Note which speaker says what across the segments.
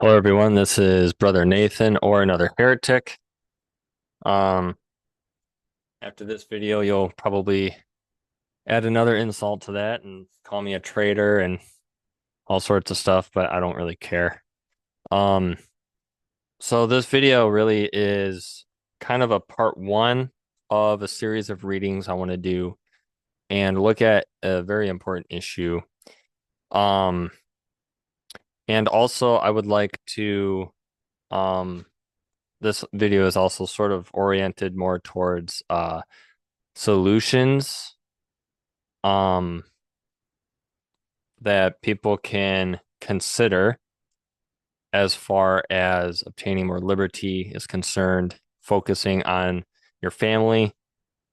Speaker 1: Hello, everyone. This is Brother Nathan or another heretic. Um, After this video, you'll probably add another insult to that and call me a traitor and all sorts of stuff, but I don't really care. Um, so this video really is kind of a part one of a series of readings I want to do and look at a very important issue. Um, and also I would like to um this video is also sort of oriented more towards solutions um that people can consider as far as obtaining more liberty is concerned, focusing on your family,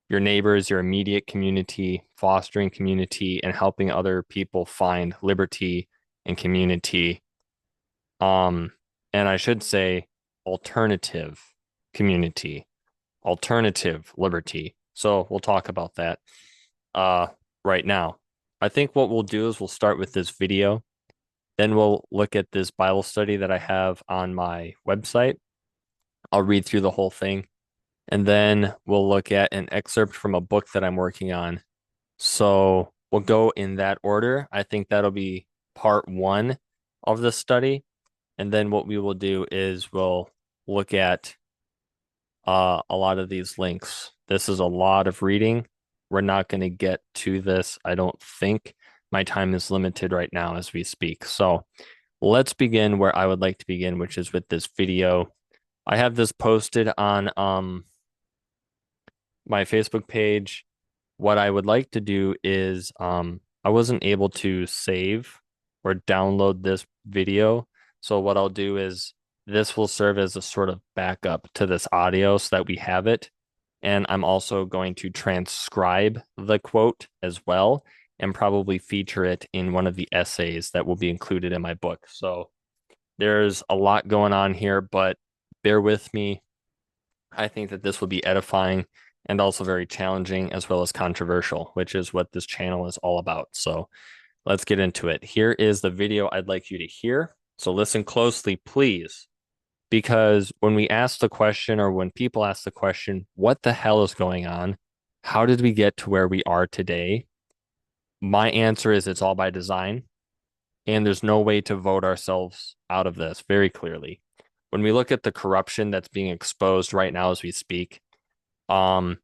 Speaker 1: your neighbors, your immediate community, fostering community, and helping other people find liberty and community. Um, and I should say alternative community, alternative liberty. So we'll talk about that uh right now. I think what we'll do is we'll start with this video, then we'll look at this Bible study that I have on my website. I'll read through the whole thing, and then we'll look at an excerpt from a book that I'm working on. So we'll go in that order. I think that'll be part one of the study. And then what we will do is we'll look at a lot of these links. This is a lot of reading. We're not going to get to this, I don't think. My time is limited right now as we speak. So let's begin where I would like to begin, which is with this video. I have this posted on my Facebook page. What I would like to do is I wasn't able to save or download this video. So what I'll do is this will serve as a sort of backup to this audio so that we have it. And I'm also going to transcribe the quote as well and probably feature it in one of the essays that will be included in my book. So there's a lot going on here, but bear with me. I think that this will be edifying and also very challenging as well as controversial, which is what this channel is all about. So let's get into it. Here is the video I'd like you to hear. So listen closely, please, because when we ask the question or when people ask the question, what the hell is going on? How did we get to where we are today? My answer is it's all by design, and there's no way to vote ourselves out of this very clearly. When we look at the corruption that's being exposed right now as we speak, um,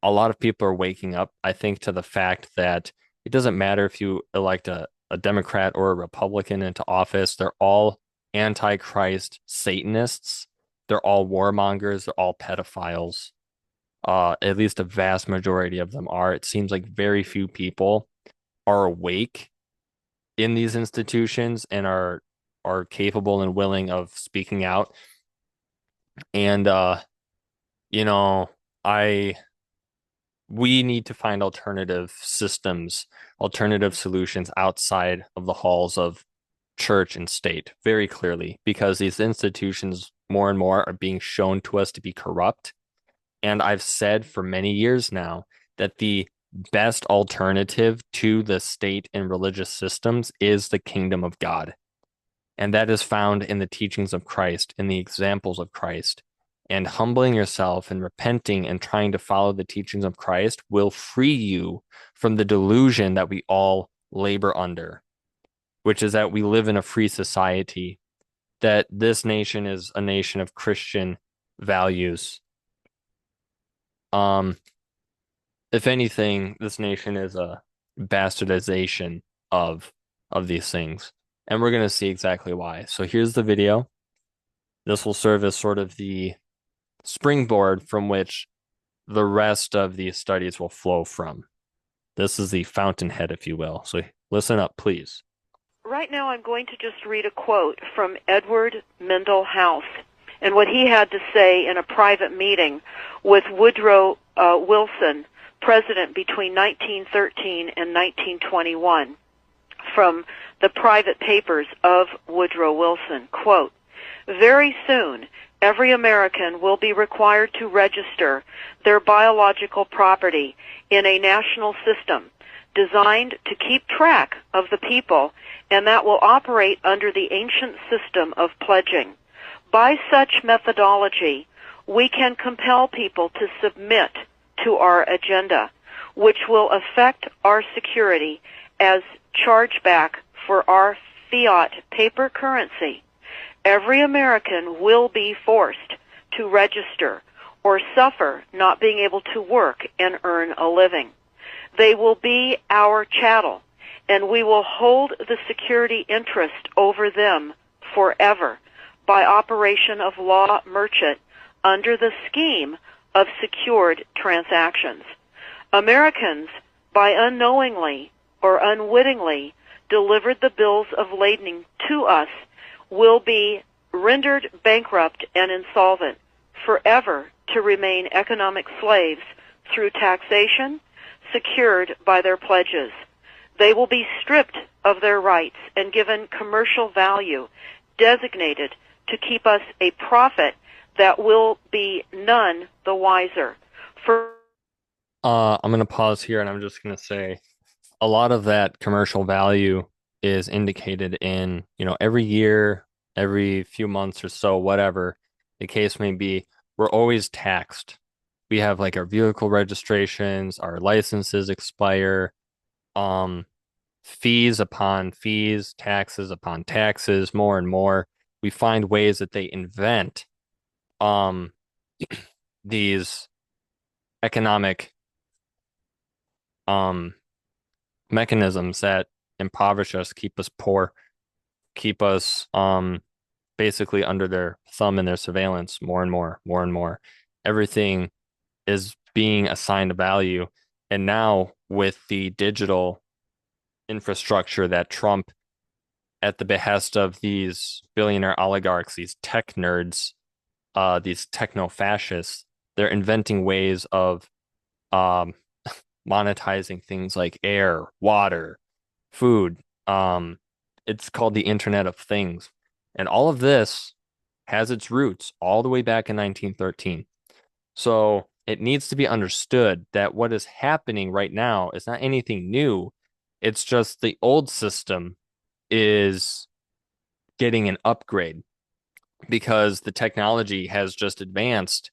Speaker 1: a lot of people are waking up, I think, to the fact that it doesn't matter if you elect a Democrat or a Republican into office, they're all antichrist Satanists. They're all warmongers, they're all pedophiles. At least a vast majority of them are. It seems like very few people are awake in these institutions and are capable and willing of speaking out. And you know, I we need to find alternative systems, alternative solutions outside of the halls of church and state very clearly, because these institutions more and more are being shown to us to be corrupt. And I've said for many years now that the best alternative to the state and religious systems is the kingdom of God. And that is found in the teachings of Christ, in the examples of Christ. And humbling yourself and repenting and trying to follow the teachings of Christ will free you from the delusion that we all labor under, which is that we live in a free society, that this nation is a nation of Christian values. Um, if anything, this nation is a bastardization of these things. And we're going to see exactly why. So here's the video. This will serve as sort of the springboard from which the rest of these studies will flow from. This is the fountainhead, if you will. So listen up, please.
Speaker 2: Right now I'm going to just read a quote from Edward Mendell House and what he had to say in a private meeting with Woodrow Wilson, president between 1913 and 1921, from the private papers of Woodrow Wilson. Quote, "Very soon, every American will be required to register their biological property in a national system designed to keep track of the people, and that will operate under the ancient system of pledging. By such methodology, we can compel people to submit to our agenda, which will affect our security as chargeback for our fiat paper currency. Every American will be forced to register or suffer not being able to work and earn a living. They will be our chattel, and we will hold the security interest over them forever by operation of law merchant under the scheme of secured transactions. Americans, by unknowingly or unwittingly delivered the bills of lading to us, will be rendered bankrupt and insolvent, forever to remain economic slaves through taxation secured by their pledges. They will be stripped of their rights and given commercial value, designated to keep us a profit that will be none the wiser.
Speaker 1: I'm gonna pause here and I'm just gonna say a lot of that commercial value is indicated in, every year, every few months or so, whatever the case may be, we're always taxed. We have like our vehicle registrations, our licenses expire, um, fees upon fees, taxes upon taxes, more and more. We find ways that they invent um these economic um mechanisms that impoverish us, keep us poor, keep us basically under their thumb and their surveillance more and more, more and more. Everything is being assigned a value. And now with the digital infrastructure that Trump, at the behest of these billionaire oligarchs, these tech nerds, these techno fascists, they're inventing ways of um, monetizing things like air, water, food. It's called the Internet of Things. And all of this has its roots all the way back in 1913. So it needs to be understood that what is happening right now is not anything new. It's just the old system is getting an upgrade because the technology has just advanced.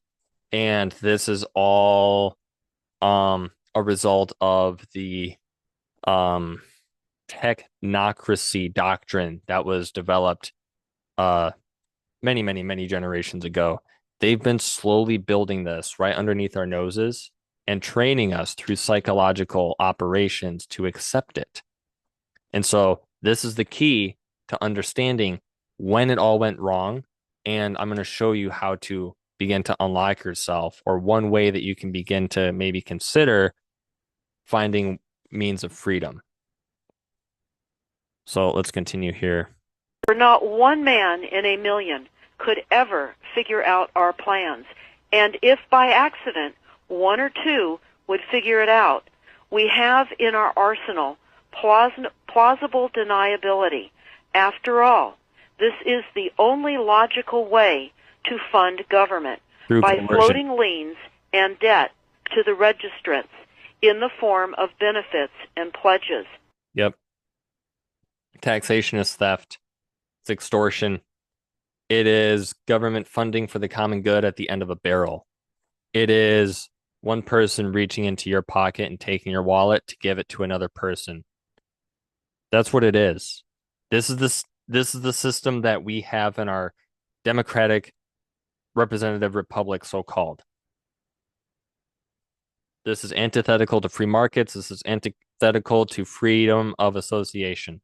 Speaker 1: And this is all a result of the um, technocracy doctrine that was developed uh, many, many, many generations ago. They've been slowly building this right underneath our noses and training us through psychological operations to accept it. And so this is the key to understanding when it all went wrong. And I'm going to show you how to begin to unlock yourself, or one way that you can begin to maybe consider finding means of freedom. So let's continue here.
Speaker 2: For not one man in a million could ever figure out our plans. And if by accident one or two would figure it out, we have in our arsenal plausible deniability. After all, this is the only logical way to fund government,
Speaker 1: Through
Speaker 2: by
Speaker 1: coercion.
Speaker 2: floating liens and debt to the registrants in the form of benefits and pledges.
Speaker 1: Yep. Taxation is theft. It's extortion. It is government funding for the common good at the end of a barrel. It is one person reaching into your pocket and taking your wallet to give it to another person. That's what it is. This is the system that we have in our democratic representative republic, so called. This is antithetical to free markets. This is antithetical to freedom of association.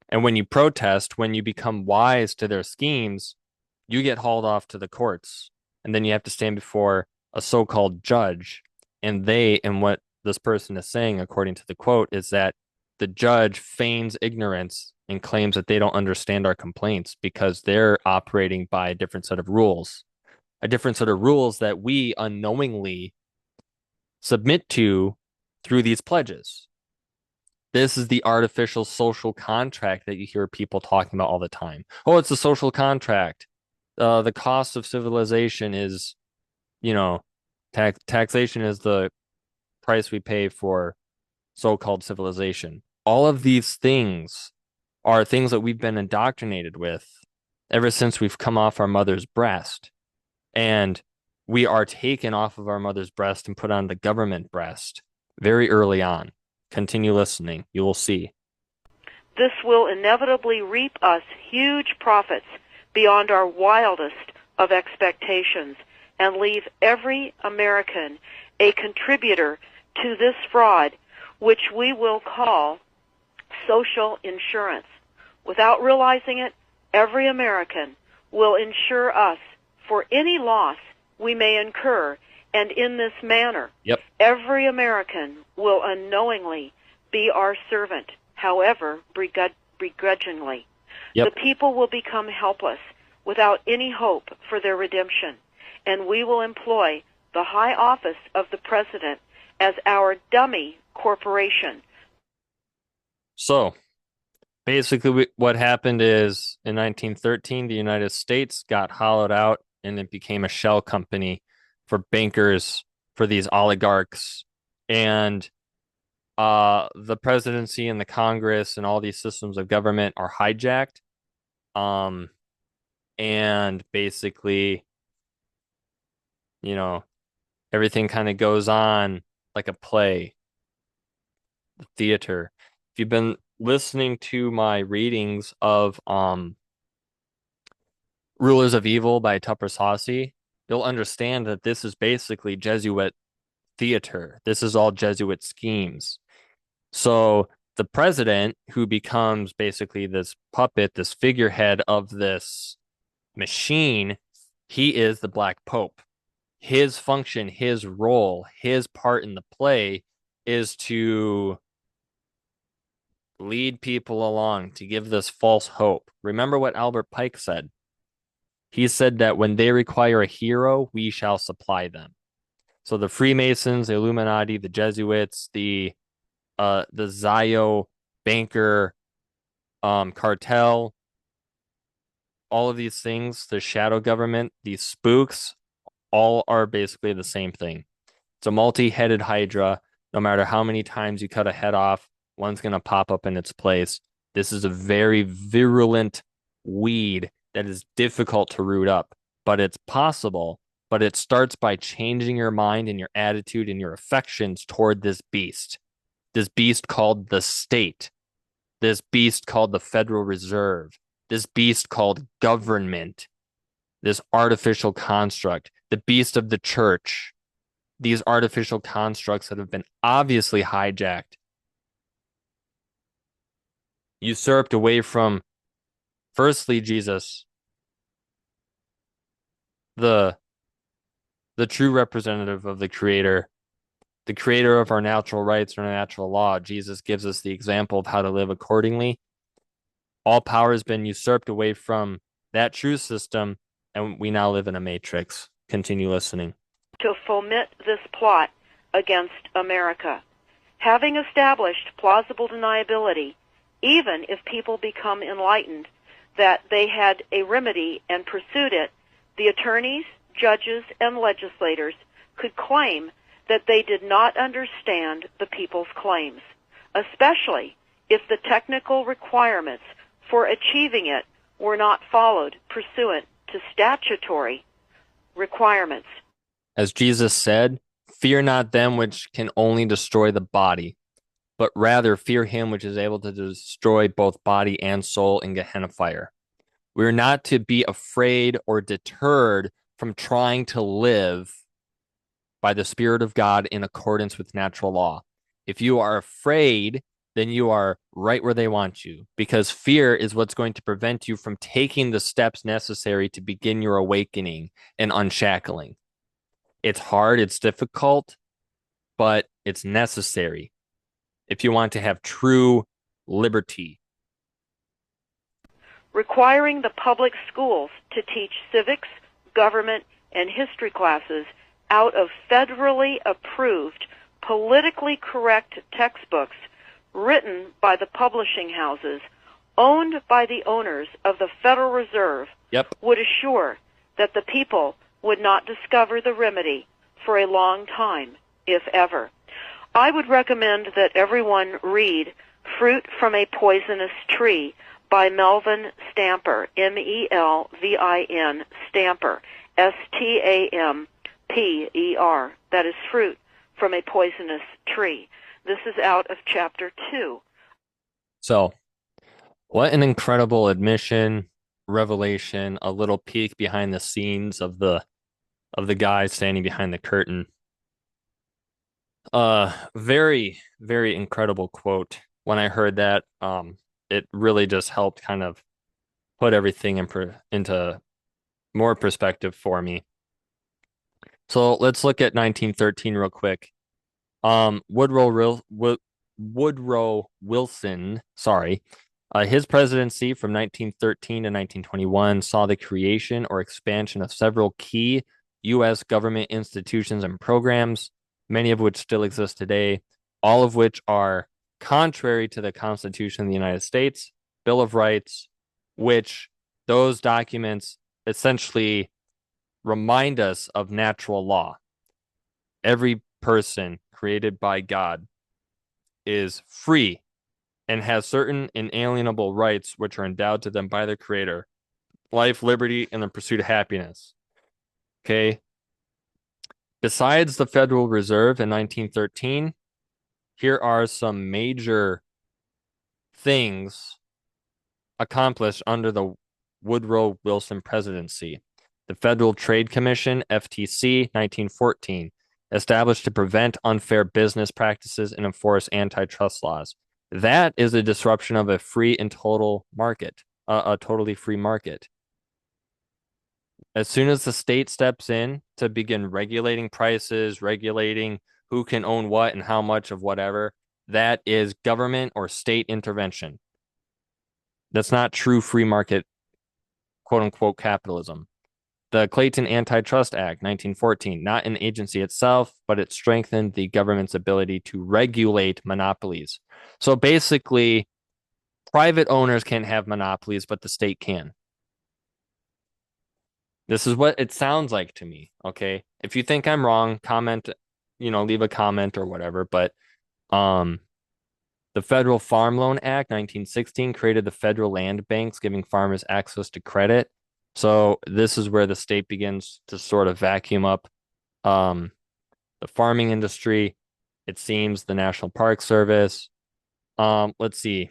Speaker 1: And when you protest, when you become wise to their schemes, you get hauled off to the courts. And then you have to stand before a so-called judge. And what this person is saying, according to the quote, is that the judge feigns ignorance and claims that they don't understand our complaints because they're operating by a different set of rules, that we unknowingly submit to through these pledges. This is the artificial social contract that you hear people talking about all the time. Oh, it's a social contract. The cost of civilization is, taxation is the price we pay for so-called civilization. All of these things are things that we've been indoctrinated with ever since we've come off our mother's breast. And we are taken off of our mother's breast and put on the government breast very early on. Continue listening. You will see.
Speaker 2: This will inevitably reap us huge profits beyond our wildest of expectations and leave every American a contributor to this fraud, which we will call social insurance. Without realizing it, every American will insure us for any loss we may incur, and in this manner,
Speaker 1: Yep.
Speaker 2: every American will unknowingly be our servant, however begrudgingly.
Speaker 1: Yep.
Speaker 2: The people will become helpless without any hope for their redemption, and we will employ the high office of the president as our dummy corporation.
Speaker 1: So basically, what happened is in 1913, the United States got hollowed out and it became a shell company for bankers, for these oligarchs. And the presidency and the Congress and all these systems of government are hijacked. And basically, you know, everything kind of goes on like a play, the theater. If you've been listening to my readings of Rulers of Evil by Tupper Saucy, you'll understand that this is basically Jesuit theater. This is all Jesuit schemes. So the president, who becomes basically this puppet, this figurehead of this machine, he is the Black Pope. His function, his role, his part in the play is to lead people along, to give this false hope. Remember what Albert Pike said. He said that when they require a hero, we shall supply them. So the Freemasons, the Illuminati, the Jesuits, the Zio banker cartel, all of these things, the shadow government, these spooks, all are basically the same thing. It's a multi-headed hydra. No matter how many times you cut a head off, one's going to pop up in its place. This is a very virulent weed that is difficult to root up, but it's possible. But it starts by changing your mind and your attitude and your affections toward this beast called the state, this beast called the Federal Reserve, this beast called government, this artificial construct, the beast of the church, these artificial constructs that have been obviously hijacked, usurped away from, firstly, Jesus, the true representative of the creator of our natural rights or natural law. Jesus gives us the example of how to live accordingly. All power has been usurped away from that true system, and we now live in a matrix. Continue listening.
Speaker 2: To foment this plot against America. Having established plausible deniability, even if people become enlightened that they had a remedy and pursued it, the attorneys, judges, and legislators could claim that they did not understand the people's claims, especially if the technical requirements for achieving it were not followed pursuant to statutory requirements.
Speaker 1: As Jesus said, fear not them which can only destroy the body, but rather fear him which is able to destroy both body and soul in Gehenna fire. We are not to be afraid or deterred from trying to live by the Spirit of God in accordance with natural law. If you are afraid, then you are right where they want you, because fear is what's going to prevent you from taking the steps necessary to begin your awakening and unshackling. It's hard, it's difficult, but it's necessary if you want to have true liberty.
Speaker 2: Requiring the public schools to teach civics, government, and history classes out of federally approved, politically correct textbooks written by the publishing houses owned by the owners of the Federal Reserve would assure that the people would not discover the remedy for a long time, if ever. I would recommend that everyone read Fruit from a Poisonous Tree by Melvin Stamper, Melvin Stamper, Stamper. That is Fruit from a Poisonous Tree. This is out of chapter 2.
Speaker 1: So, what an incredible admission, revelation, a little peek behind the scenes of the guy standing behind the curtain. Very, very incredible quote. When I heard that, it really just helped kind of put everything into more perspective for me. So let's look at 1913 real quick. Woodrow Wilson, sorry, his presidency from 1913 to 1921 saw the creation or expansion of several key U.S. government institutions and programs, many of which still exist today, all of which are contrary to the Constitution of the United States, Bill of Rights, which those documents essentially remind us of natural law. Every person created by God is free and has certain inalienable rights which are endowed to them by their creator: life, liberty, and the pursuit of happiness. Okay. Besides the Federal Reserve in 1913, here are some major things accomplished under the Woodrow Wilson presidency. The Federal Trade Commission, FTC, 1914, established to prevent unfair business practices and enforce antitrust laws. That is a disruption of a free and total market, a totally free market. As soon as the state steps in to begin regulating prices, regulating who can own what and how much of whatever, that is government or state intervention. That's not true free market, quote unquote, capitalism. The Clayton Antitrust Act, 1914, not an agency itself, but it strengthened the government's ability to regulate monopolies. So basically, private owners can't have monopolies, but the state can. This is what it sounds like to me. Okay. If you think I'm wrong, comment, leave a comment or whatever. But um, the Federal Farm Loan Act, 1916, created the federal land banks, giving farmers access to credit. So this is where the state begins to sort of vacuum up the farming industry. It seems the National Park Service. Let's see.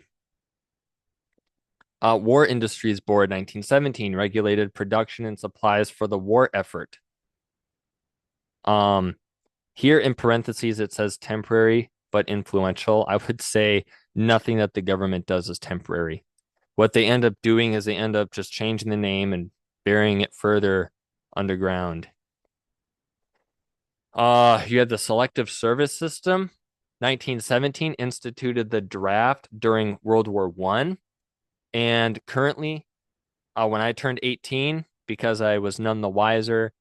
Speaker 1: War Industries Board, 1917, regulated production and supplies for the war effort. Here in parentheses, it says temporary but influential. I would say nothing that the government does is temporary. What they end up doing is they end up just changing the name and burying it further underground. You had the Selective Service System. 1917 instituted the draft during World War I. And currently, when I turned 18, because I was none the wiser,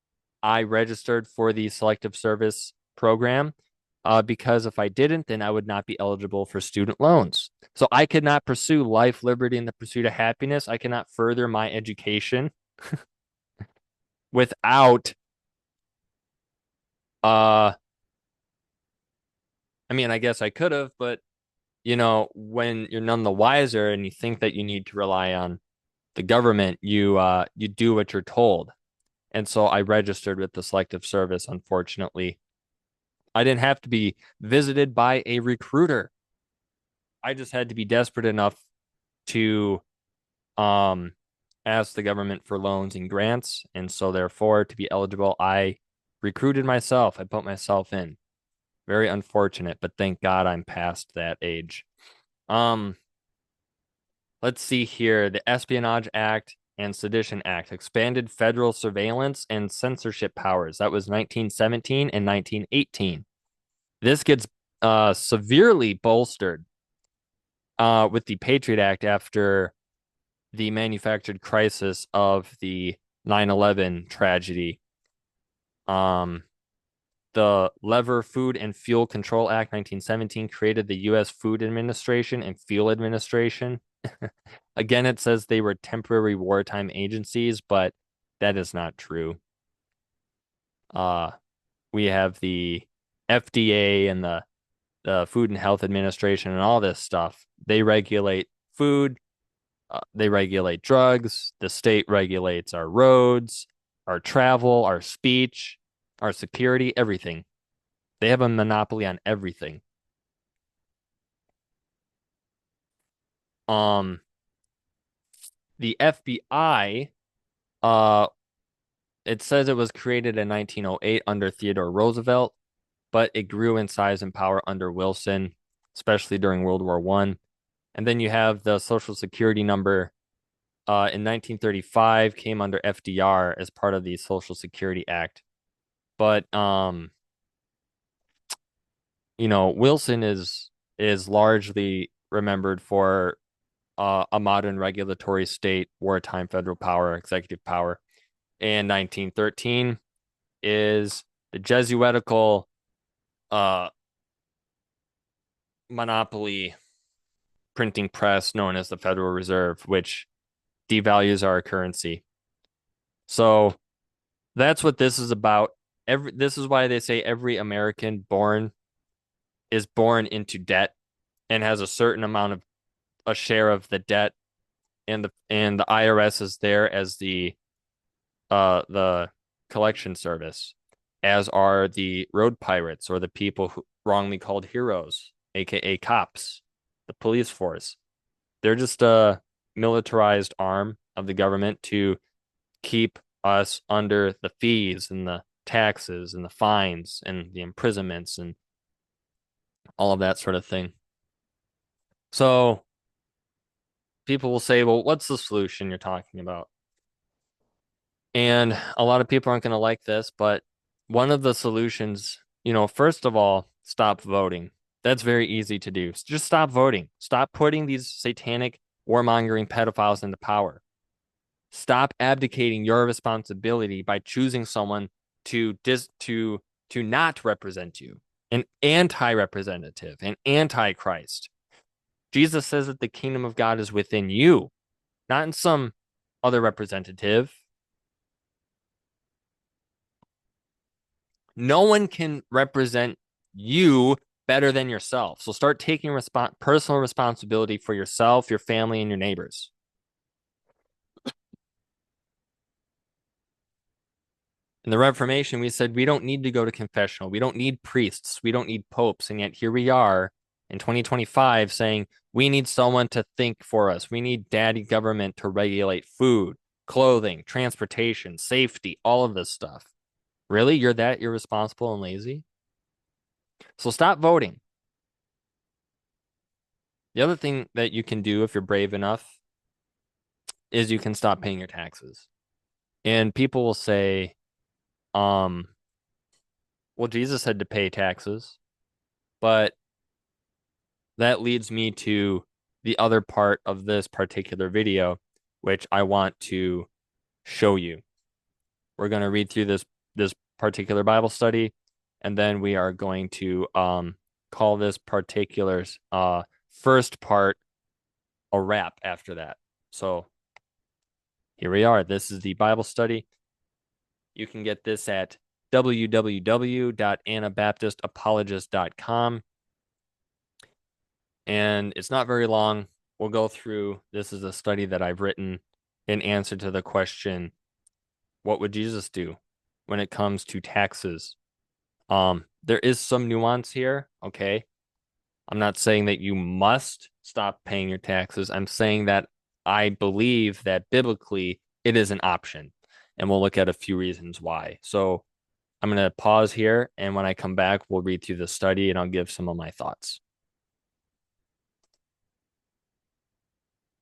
Speaker 1: I registered for the Selective Service program. Because if I didn't, then I would not be eligible for student loans. So I could not pursue life, liberty, and the pursuit of happiness. I cannot further my education without I mean, I guess I could have, but when you're none the wiser and you think that you need to rely on the government, you do what you're told. And so I registered with the Selective Service, unfortunately. I didn't have to be visited by a recruiter. I just had to be desperate enough to um ask the government for loans and grants. And so therefore, to be eligible, I recruited myself. I put myself in. Very unfortunate, but thank God I'm past that age. Um, let's see here. The Espionage Act and Sedition Act expanded federal surveillance and censorship powers. That was 1917 and 1918. This gets severely bolstered with the Patriot Act after the manufactured crisis of the 9/11 tragedy. The Lever Food and Fuel Control Act 1917 created the U.S. Food Administration and Fuel Administration. Again, it says they were temporary wartime agencies, but that is not true. We have the FDA and the the Food and Health Administration and all this stuff. They regulate food, they regulate drugs, the state regulates our roads, our travel, our speech, our security, everything. They have a monopoly on everything. Um, the FBI, uh, it says it was created in 1908 under Theodore Roosevelt, but it grew in size and power under Wilson, especially during World War One. And then you have the Social Security number in 1935 came under FDR as part of the Social Security Act. But Wilson is largely remembered for a modern regulatory state, wartime federal power, executive power. And 1913 is the Jesuitical uh, monopoly printing press known as the Federal Reserve, which devalues our currency. So that's what this is about. This is why they say every American born is born into debt and has a certain amount of a share of the debt, and the IRS is there as the collection service, as are the road pirates or the people who wrongly called heroes, aka cops, the police force. They're just a militarized arm of the government to keep us under the fees and the taxes and the fines and the imprisonments and all of that sort of thing. So people will say, well, what's the solution you're talking about? And a lot of people aren't going to like this, but one of the solutions, first of all, stop voting. That's very easy to do. Just stop voting. Stop putting these satanic warmongering pedophiles into power. Stop abdicating your responsibility by choosing someone to not represent you, an anti-representative, an anti-Christ. Jesus says that the kingdom of God is within you, not in some other representative. No one can represent you better than yourself. So start taking personal responsibility for yourself, your family, and your neighbors. In the Reformation, we said we don't need to go to confessional. We don't need priests. We don't need popes. And yet here we are in 2025 saying we need someone to think for us. We need daddy government to regulate food, clothing, transportation, safety, all of this stuff. Really? You're that irresponsible and lazy? So stop voting. The other thing that you can do if you're brave enough is you can stop paying your taxes. And people will say, well, Jesus had to pay taxes, but that leads me to the other part of this particular video, which I want to show you. We're going to read through this particular Bible study, and then we are going to call this particular first part a wrap after that. So here we are. This is the Bible study. You can get this at www.anabaptistapologist.com. And it's not very long. We'll go through. This is a study that I've written in answer to the question, what would Jesus do when it comes to taxes? There is some nuance here, okay? I'm not saying that you must stop paying your taxes. I'm saying that I believe that biblically it is an option, and we'll look at a few reasons why. So I'm going to pause here, and when I come back, we'll read through the study and I'll give some of my thoughts.